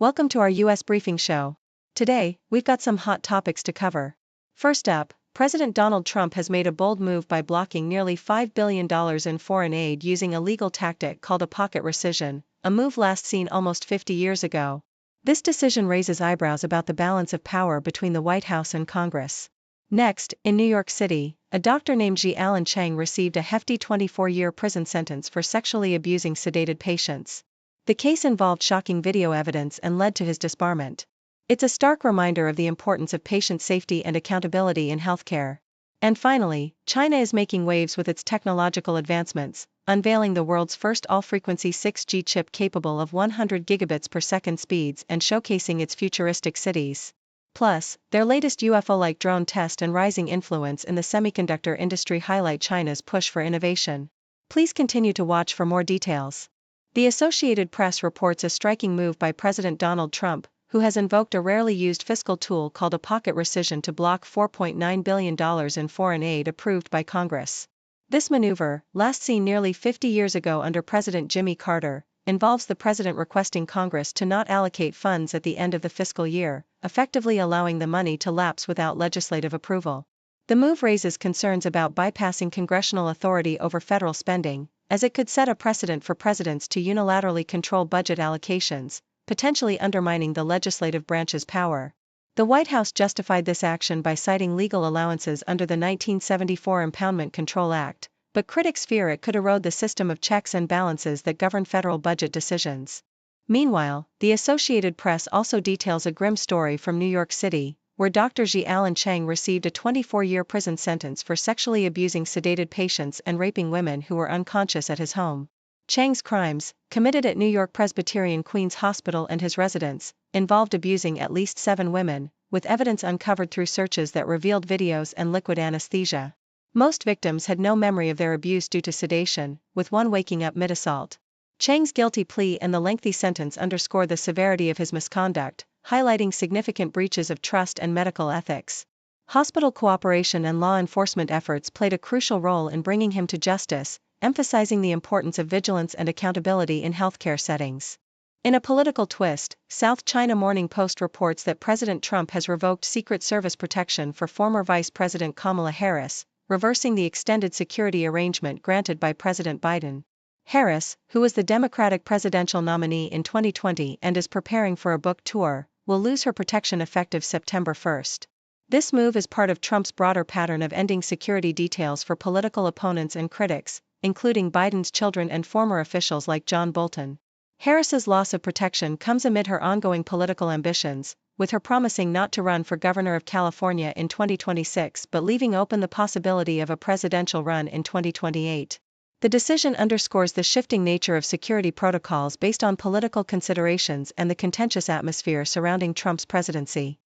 Welcome to our US Briefing Show. Today, we've got some hot topics to cover. First up, President Donald Trump has made a bold move by blocking nearly $5 billion in foreign aid using a legal tactic called a pocket rescission, a move last seen almost 50 years ago. This decision raises eyebrows about the balance of power between the White House and Congress. Next, in New York City, a doctor named Zhi Alan Cheng received a hefty 24-year prison sentence for sexually abusing sedated patients. The case involved shocking video evidence and led to his disbarment. It's a stark reminder of the importance of patient safety and accountability in healthcare. And finally, China is making waves with its technological advancements, unveiling the world's first all-frequency 6G chip capable of 100 gigabits per second speeds and showcasing its futuristic cities. Plus, their latest UFO-like drone test and rising influence in the semiconductor industry highlight China's push for innovation. Please continue to watch for more details. The Associated Press reports a striking move by President Donald Trump, who has invoked a rarely used fiscal tool called a pocket rescission to block $4.9 billion in foreign aid approved by Congress. This maneuver, last seen nearly 50 years ago under President Jimmy Carter, involves the president requesting Congress to not allocate funds at the end of the fiscal year, effectively allowing the money to lapse without legislative approval. The move raises concerns about bypassing congressional authority over federal spending, as it could set a precedent for presidents to unilaterally control budget allocations, potentially undermining the legislative branch's power. The White House justified this action by citing legal allowances under the 1974 Impoundment Control Act, but critics fear it could erode the system of checks and balances that govern federal budget decisions. Meanwhile, the Associated Press also details a grim story from New York City, where Dr. Zhi Alan Cheng received a 24-year prison sentence for sexually abusing sedated patients and raping women who were unconscious at his home. Cheng's crimes, committed at New York Presbyterian Queens Hospital and his residence, involved abusing at least 7 women, with evidence uncovered through searches that revealed videos and liquid anesthesia. Most victims had no memory of their abuse due to sedation, with one waking up mid-assault. Cheng's guilty plea and the lengthy sentence underscore the severity of his misconduct, highlighting significant breaches of trust and medical ethics. Hospital cooperation and law enforcement efforts played a crucial role in bringing him to justice, emphasizing the importance of vigilance and accountability in healthcare settings. In a political twist, South China Morning Post reports that President Trump has revoked Secret Service protection for former Vice President Kamala Harris, reversing the extended security arrangement granted by President Biden. Harris, who was the Democratic presidential nominee in 2020 and is preparing for a book tour, will lose her protection effective September 1. This move is part of Trump's broader pattern of ending security details for political opponents and critics, including Biden's children and former officials like John Bolton. Harris's loss of protection comes amid her ongoing political ambitions, with her promising not to run for governor of California in 2026 but leaving open the possibility of a presidential run in 2028. The decision underscores the shifting nature of security protocols based on political considerations and the contentious atmosphere surrounding Trump's presidency.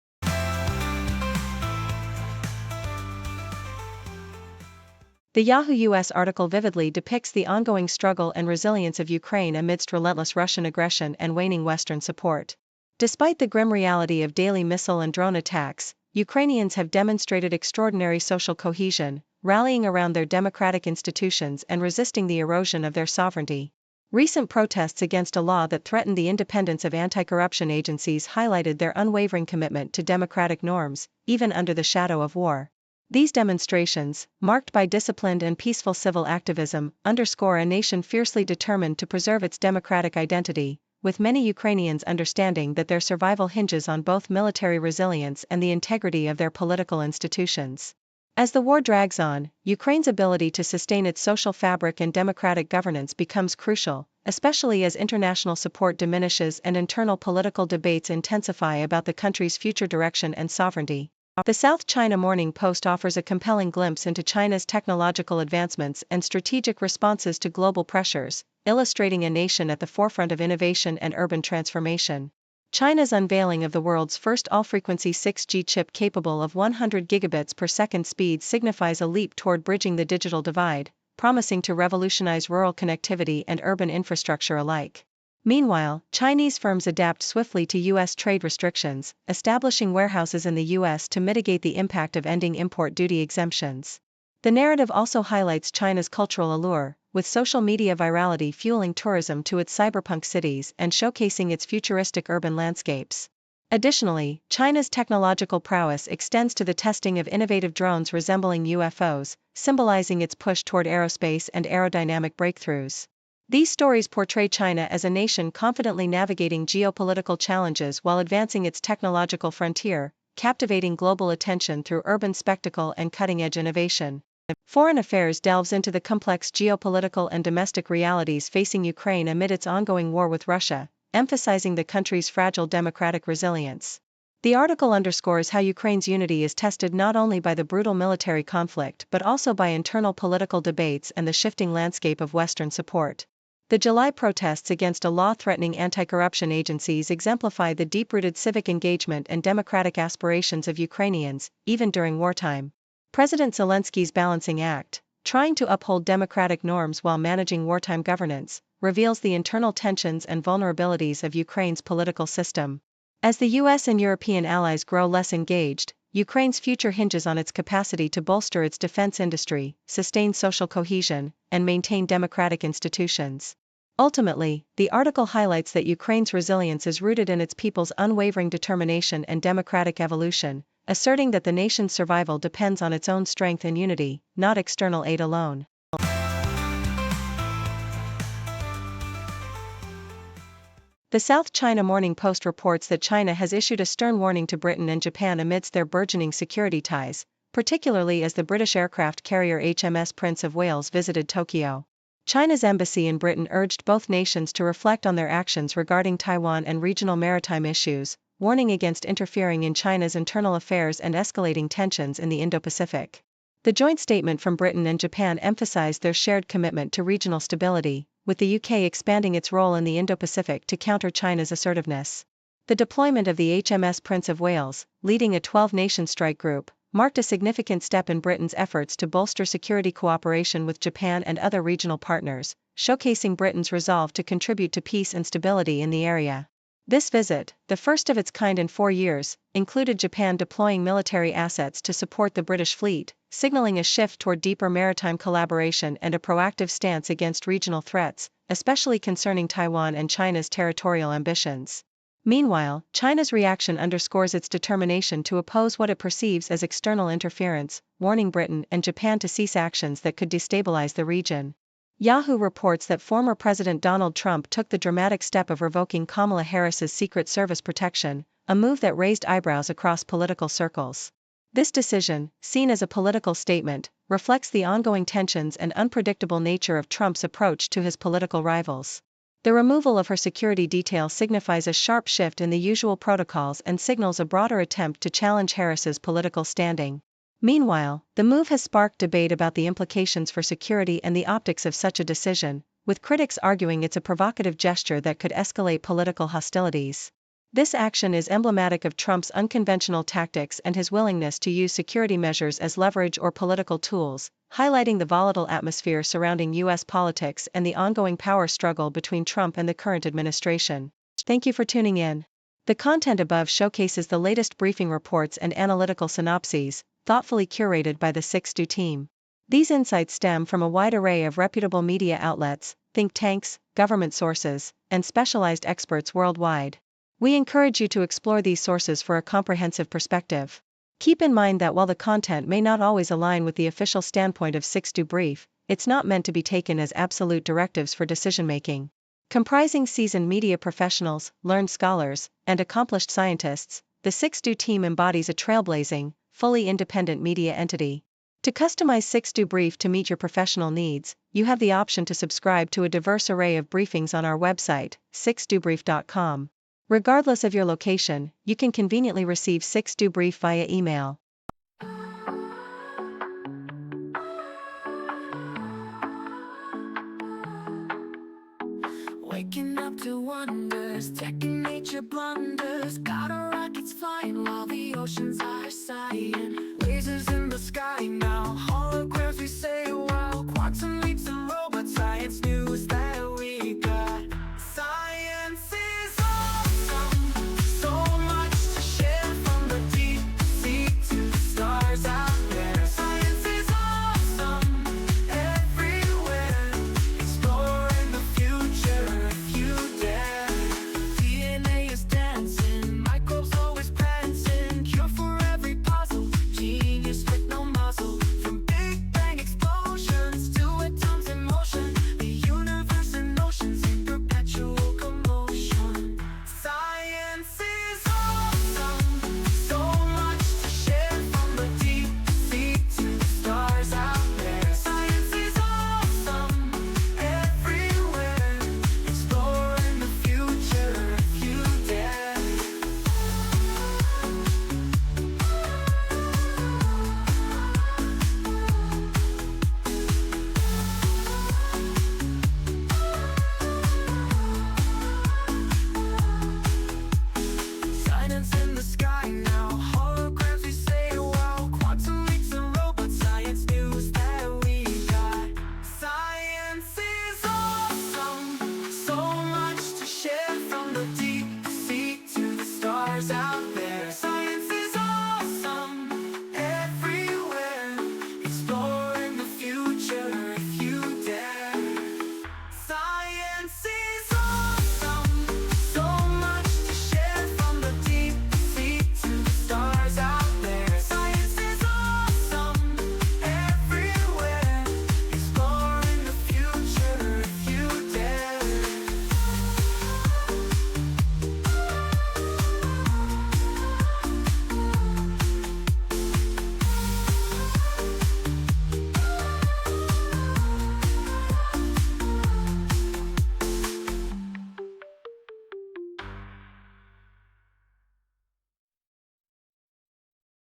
The Yahoo US article vividly depicts the ongoing struggle and resilience of Ukraine amidst relentless Russian aggression and waning Western support. Despite the grim reality of daily missile and drone attacks, Ukrainians have demonstrated extraordinary social cohesion, rallying around their democratic institutions and resisting the erosion of their sovereignty. Recent protests against a law that threatened the independence of anti-corruption agencies highlighted their unwavering commitment to democratic norms, even under the shadow of war. These demonstrations, marked by disciplined and peaceful civil activism, underscore a nation fiercely determined to preserve its democratic identity, with many Ukrainians understanding that their survival hinges on both military resilience and the integrity of their political institutions. As the war drags on, Ukraine's ability to sustain its social fabric and democratic governance becomes crucial, especially as international support diminishes and internal political debates intensify about the country's future direction and sovereignty. The South China Morning Post offers a compelling glimpse into China's technological advancements and strategic responses to global pressures, illustrating a nation at the forefront of innovation and urban transformation. China's unveiling of the world's first all-frequency 6G chip capable of 100 gigabits per second speed signifies a leap toward bridging the digital divide, promising to revolutionize rural connectivity and urban infrastructure alike. Meanwhile, Chinese firms adapt swiftly to U.S. trade restrictions, establishing warehouses in the U.S. to mitigate the impact of ending import duty exemptions. The narrative also highlights China's cultural allure, with social media virality fueling tourism to its cyberpunk cities and showcasing its futuristic urban landscapes. Additionally, China's technological prowess extends to the testing of innovative drones resembling UFOs, symbolizing its push toward aerospace and aerodynamic breakthroughs. These stories portray China as a nation confidently navigating geopolitical challenges while advancing its technological frontier, captivating global attention through urban spectacle and cutting-edge innovation. Foreign Affairs delves into the complex geopolitical and domestic realities facing Ukraine amid its ongoing war with Russia, emphasizing the country's fragile democratic resilience. The article underscores how Ukraine's unity is tested not only by the brutal military conflict but also by internal political debates and the shifting landscape of Western support. The July protests against a law-threatening anti-corruption agencies exemplify the deep-rooted civic engagement and democratic aspirations of Ukrainians, even during wartime. President Zelensky's balancing act, trying to uphold democratic norms while managing wartime governance, reveals the internal tensions and vulnerabilities of Ukraine's political system. As the US and European allies grow less engaged, Ukraine's future hinges on its capacity to bolster its defense industry, sustain social cohesion, and maintain democratic institutions. Ultimately, the article highlights that Ukraine's resilience is rooted in its people's unwavering determination and democratic evolution, asserting that the nation's survival depends on its own strength and unity, not external aid alone. The South China Morning Post reports that China has issued a stern warning to Britain and Japan amidst their burgeoning security ties, particularly as the British aircraft carrier HMS Prince of Wales visited Tokyo. China's embassy in Britain urged both nations to reflect on their actions regarding Taiwan and regional maritime issues, warning against interfering in China's internal affairs and escalating tensions in the Indo-Pacific. The joint statement from Britain and Japan emphasized their shared commitment to regional stability, with the UK expanding its role in the Indo-Pacific to counter China's assertiveness. The deployment of the HMS Prince of Wales, leading a 12-nation strike group, marked a significant step in Britain's efforts to bolster security cooperation with Japan and other regional partners, showcasing Britain's resolve to contribute to peace and stability in the area. This visit, the first of its kind in 4 years, included Japan deploying military assets to support the British fleet, signaling a shift toward deeper maritime collaboration and a proactive stance against regional threats, especially concerning Taiwan and China's territorial ambitions. Meanwhile, China's reaction underscores its determination to oppose what it perceives as external interference, warning Britain and Japan to cease actions that could destabilize the region. Yahoo reports that former President Donald Trump took the dramatic step of revoking Kamala Harris's Secret Service protection, a move that raised eyebrows across political circles. This decision, seen as a political statement, reflects the ongoing tensions and unpredictable nature of Trump's approach to his political rivals. The removal of her security detail signifies a sharp shift in the usual protocols and signals a broader attempt to challenge Harris's political standing. Meanwhile, the move has sparked debate about the implications for security and the optics of such a decision, with critics arguing it's a provocative gesture that could escalate political hostilities. This action is emblematic of Trump's unconventional tactics and his willingness to use security measures as leverage or political tools, highlighting the volatile atmosphere surrounding U.S. politics and the ongoing power struggle between Trump and the current administration. Thank you for tuning in. The content above showcases the latest briefing reports and analytical synopses, thoughtfully curated by the 6Do team. These insights stem from a wide array of reputable media outlets, think tanks, government sources, and specialized experts worldwide. We encourage you to explore these sources for a comprehensive perspective. Keep in mind that while the content may not always align with the official standpoint of 6Do Brief, it's not meant to be taken as absolute directives for decision-making. Comprising seasoned media professionals, learned scholars, and accomplished scientists, the 6Do team embodies a trailblazing, fully independent media entity. To customize 6Do Brief to meet your professional needs, you have the option to subscribe to a diverse array of briefings on our website, 6dobrief.com. Regardless of your location, you can conveniently receive 6Do Brief via email. Waking up to wonders, tech and nature blunders. Got our rockets flying while the oceans are sighing. Lasers in the sky now, holograms we say wow. Quantum leaps and robot science new